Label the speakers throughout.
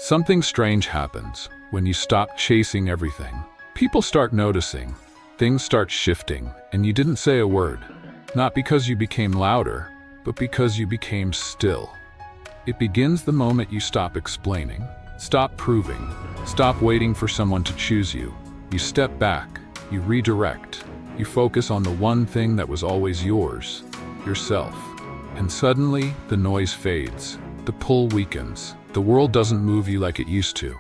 Speaker 1: Something strange happens when you stop chasing everything. People start noticing, things start shifting, and you didn't say a word. Not because you became louder, but because you became still. It begins the moment you stop explaining, stop proving, stop waiting for someone to choose you. You step back, you redirect, you focus on the one thing that was always yours, yourself. And suddenly, the noise fades, the pull weakens, the world doesn't move you like it used to.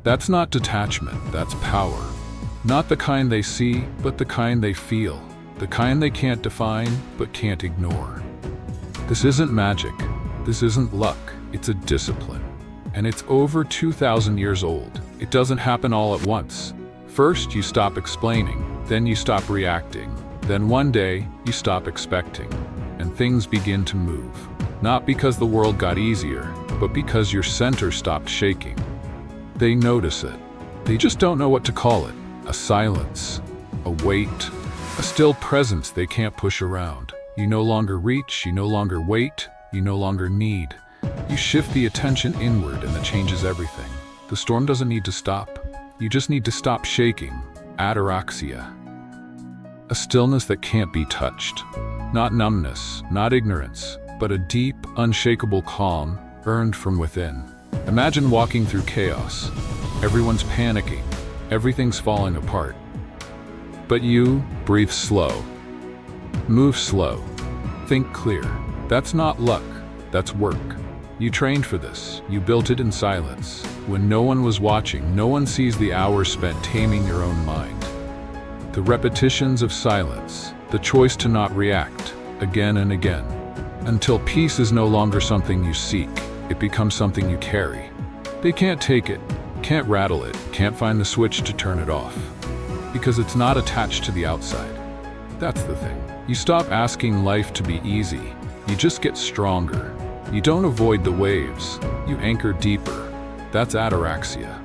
Speaker 1: That's not detachment, that's power. Not the kind they see, but the kind they feel. The kind they can't define, but can't ignore. This isn't magic. This isn't luck. It's a discipline. And it's over 2,000 years old. It doesn't happen all at once. First, you stop explaining. Then you stop reacting. Then one day, you stop expecting. And things begin to move. Not because the world got easier, but because your center stopped shaking. They notice it. They just don't know what to call it. A silence, a weight, a still presence they can't push around. You no longer reach, you no longer wait, you no longer need. You shift the attention inward and that changes everything. The storm doesn't need to stop. You just need to stop shaking. Ataraxia. A stillness that can't be touched. Not numbness, not ignorance, but a deep, unshakable calm earned from within. Imagine walking through chaos. Everyone's panicking. Everything's falling apart. But you breathe slow. Move slow. Think clear. That's not luck. That's work. You trained for this. You built it in silence. When no one was watching, no one sees the hours spent taming your own mind. The repetitions of silence. The choice to not react. Again and again. Until peace is no longer something you seek. It becomes something you carry. They can't take it. Can't rattle it. Can't find the switch to turn it off. Because it's not attached to the outside. That's the thing. You stop asking life to be easy. You just get stronger. You don't avoid the waves. You anchor deeper. That's ataraxia.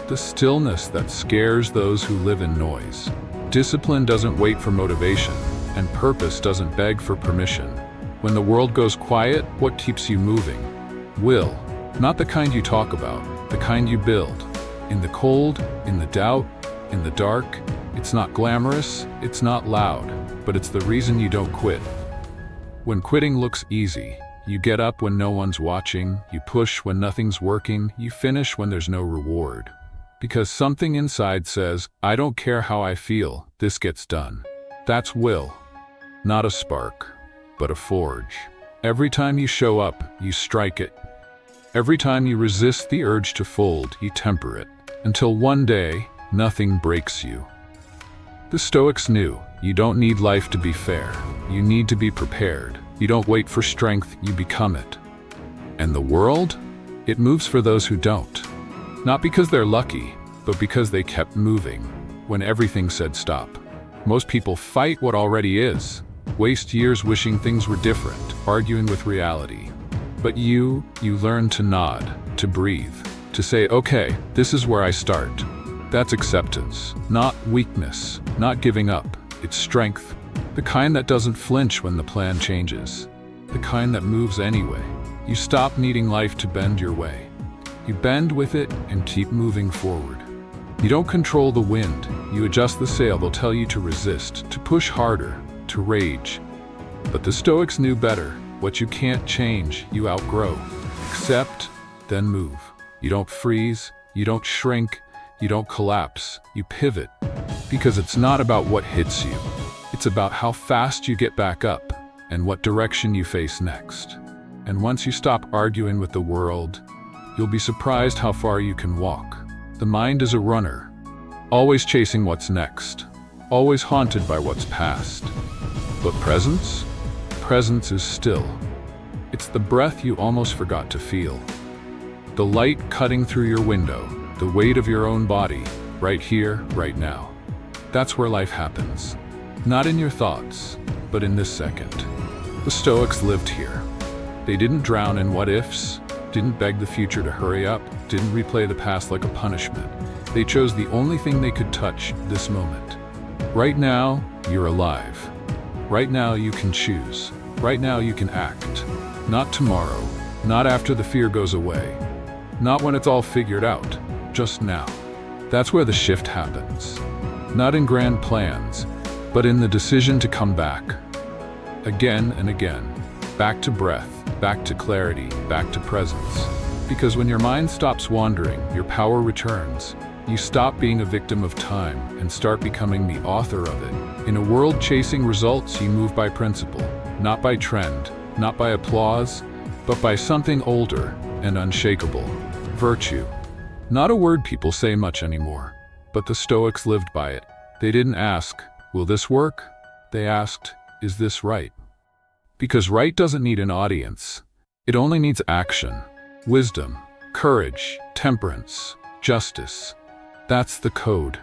Speaker 1: The stillness that scares those who live in noise. Discipline doesn't wait for motivation, and purpose doesn't beg for permission. When the world goes quiet, what keeps you moving? Will. Not the kind you talk about, the kind you build. In the cold, in the doubt, in the dark. It's not glamorous, it's not loud, but it's the reason you don't quit. When quitting looks easy, you get up when no one's watching, you push when nothing's working, you finish when there's no reward. Because something inside says, I don't care how I feel, this gets done. That's will. Not a spark, but a forge. Every time you show up, you strike it. Every time you resist the urge to fold, you temper it. Until one day, nothing breaks you. The Stoics knew, you don't need life to be fair. You need to be prepared. You don't wait for strength, you become it. And the world? It moves for those who don't. Not because they're lucky, but because they kept moving when everything said stop. Most people fight what already is, waste years wishing things were different, arguing with reality. But you learn to nod, to breathe, to say, okay, this is where I start. That's acceptance, not weakness, not giving up. It's strength, the kind that doesn't flinch when the plan changes, the kind that moves anyway. You stop needing life to bend your way. You bend with it and keep moving forward. You don't control the wind, you adjust the sail. They'll tell you to resist, to push harder, to rage. But the Stoics knew better. What you can't change, you outgrow. Accept, then move. You don't freeze, you don't shrink, you don't collapse, you pivot. Because it's not about what hits you. It's about how fast you get back up and what direction you face next. And once you stop arguing with the world, you'll be surprised how far you can walk. The mind is a runner, always chasing what's next, always haunted by what's past. But presence? Presence is still. It's the breath you almost forgot to feel. The light cutting through your window, the weight of your own body, right here, right now. That's where life happens. Not in your thoughts, but in this second. The Stoics lived here. They didn't drown in what-ifs, didn't beg the future to hurry up, didn't replay the past like a punishment. They chose the only thing they could touch, this moment. Right now, you're alive. Right now you can choose. Right now you can act. Not tomorrow, not after the fear goes away, Not when it's all figured out, just now. That's where the shift happens. Not in grand plans, but in the decision to come back. Again and again. Back to breath, back to clarity, back to presence. Because when your mind stops wandering, your power returns. You stop being a victim of time and start becoming the author of it. In a world chasing results, you move by principle, not by trend, not by applause, but by something older and unshakable. Virtue. Not a word people say much anymore, but the Stoics lived by it. They didn't ask, will this work? They asked, is this right? Because right doesn't need an audience. It only needs action, wisdom, courage, temperance, justice. That's the code.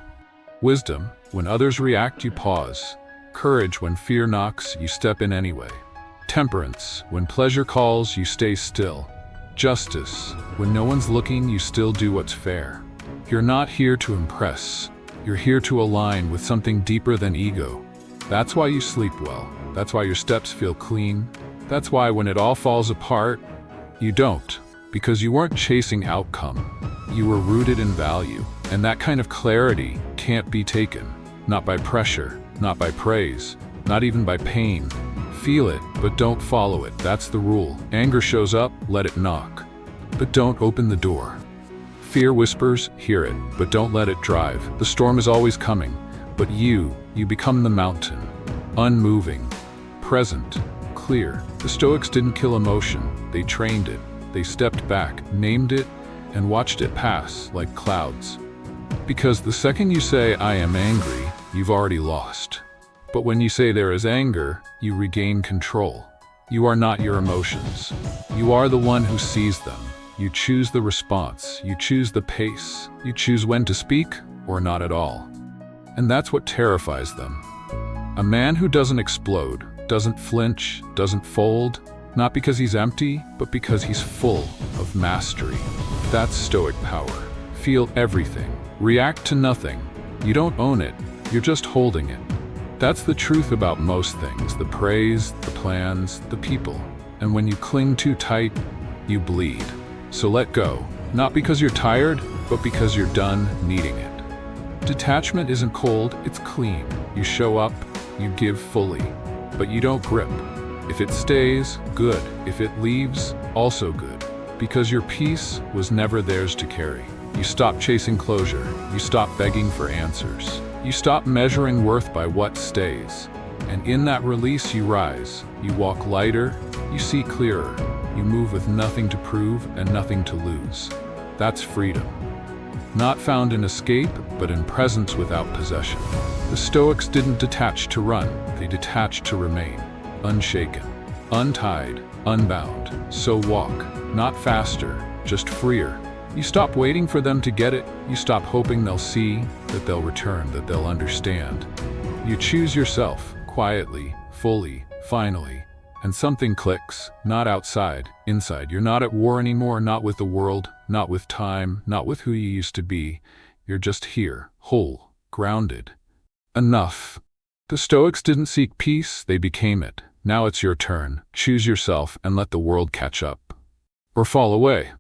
Speaker 1: Wisdom, when others react, you pause. Courage, when fear knocks, you step in anyway. Temperance, when pleasure calls, you stay still. Justice, when no one's looking, you still do what's fair. You're not here to impress. You're here to align with something deeper than ego. That's why you sleep well. That's why your steps feel clean. That's why when it all falls apart, you don't. Because you weren't chasing outcome. You were rooted in value. And that kind of clarity can't be taken. Not by pressure, not by praise, not even by pain. Feel it, but don't follow it. That's the rule. Anger shows up, let it knock. But don't open the door. Fear whispers, hear it, but don't let it drive. The storm is always coming, but you become the mountain. Unmoving, present, clear. The Stoics didn't kill emotion, they trained it. They stepped back, named it, and watched it pass like clouds. Because the second you say, I am angry, you've already lost. But when you say there is anger, you regain control. You are not your emotions. You are the one who sees them. You choose the response. You choose the pace. You choose when to speak or not at all. And that's what terrifies them. A man who doesn't explode, doesn't flinch, doesn't fold, not because he's empty, but because he's full of mastery. That's Stoic power. Feel everything. React to nothing. You don't own it. You're just holding it. That's the truth about most things, the praise, the plans, the people. And when you cling too tight, you bleed. So let go, not because you're tired, but because you're done needing it. Detachment isn't cold, it's clean. You show up, you give fully, but you don't grip. If it stays, good. If it leaves, also good. Because your peace was never theirs to carry. You stop chasing closure. You stop begging for answers. You stop measuring worth by what stays. And in that release you rise. You walk lighter. You see clearer. You move with nothing to prove and nothing to lose. That's freedom. Not found in escape, but in presence without possession. The Stoics didn't detach to run. They detached to remain. Unshaken. Untied. Unbound. So walk. Not faster, just freer. You stop waiting for them to get it. You stop hoping they'll see, that they'll return, that they'll understand. You choose yourself, quietly, fully, finally. And something clicks, not outside, inside. You're not at war anymore, not with the world, not with time, not with who you used to be. You're just here, whole, grounded. Enough. The Stoics didn't seek peace, they became it. Now it's your turn. Choose yourself and let the world catch up. Or fall away.